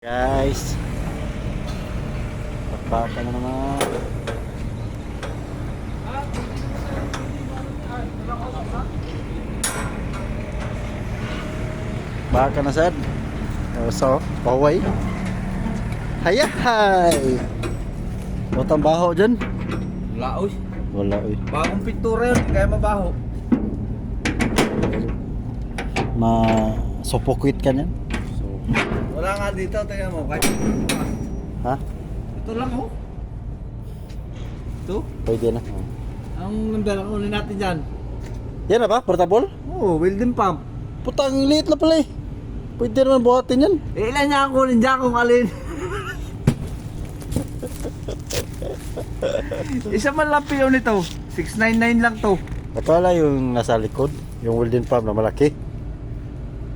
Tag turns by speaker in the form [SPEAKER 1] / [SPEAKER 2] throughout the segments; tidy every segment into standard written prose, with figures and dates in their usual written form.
[SPEAKER 1] Guys, pakpaka na naman. Baka na sad. So, paway. Hayahay. Botang baho dyan.
[SPEAKER 2] Wala oy.
[SPEAKER 1] Wala eh.
[SPEAKER 2] Bagong pintura yun, kaya mabaho.
[SPEAKER 1] Ma-suffocate ka niyan.
[SPEAKER 2] So, wala nga dito, tingnan mo. Kahit
[SPEAKER 1] Ha?
[SPEAKER 2] ito lang oh. Ito?
[SPEAKER 1] Pwede na.
[SPEAKER 2] Ang number ang unin natin dyan.
[SPEAKER 1] Yan na ba? Portable?
[SPEAKER 2] Oo, welding pump.
[SPEAKER 1] Putang liit na pala eh. Pwede naman buhatin yan.
[SPEAKER 2] Ilan niya ang kunin dyan kung alin? Isa man lang piyo nito. 699 lang to.
[SPEAKER 1] Akala yung nasa likod, yung welding pump na malaki.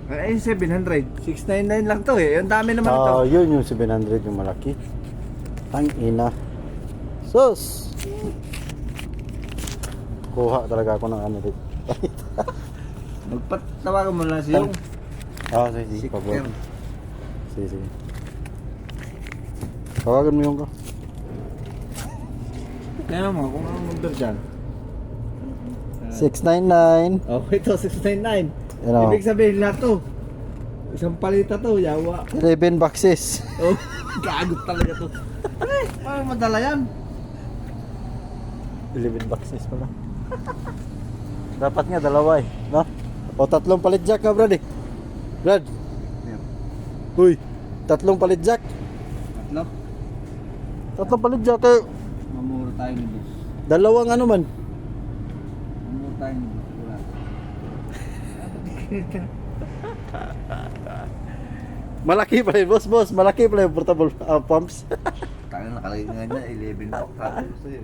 [SPEAKER 2] Ay, 700. 699 lang to eh. Ang dami naman ito.
[SPEAKER 1] Yun yung 700 yung malaki. Tang ina. Sus! Kuha talaga ako ng ano dito.
[SPEAKER 2] Magpatawagan mo lang siya yung
[SPEAKER 1] Sige, pabor.
[SPEAKER 2] Sikter.
[SPEAKER 1] Sige. Tawagan mo yung ko.
[SPEAKER 2] Kaya mo, kung anong number dyan.
[SPEAKER 1] 699.
[SPEAKER 2] Oh, ito 699.
[SPEAKER 1] Ano?
[SPEAKER 2] Ibig sabihin lahat to. Isang palita to, yawa.
[SPEAKER 1] 11 boxes.
[SPEAKER 2] Oh, gagot talaga to. Ay, parang madala yan.
[SPEAKER 1] 11 boxes pala. Dapat nga dalawa eh, no? O tatlong palit jack nga, Brad eh. Brad. Uy, tatlong palit jack.
[SPEAKER 2] Tatlo?
[SPEAKER 1] Tatlong palit jack eh.
[SPEAKER 2] Mamura tayo ni boss.
[SPEAKER 1] Dalawang ano man.
[SPEAKER 2] Mamura tayo ni boss. Wala.
[SPEAKER 1] Malaki pala yun, boss. Malaki pala yung portable pumps.
[SPEAKER 2] Tayo nakalagay nga niya, 11 pa. Sabi ko sa'yo,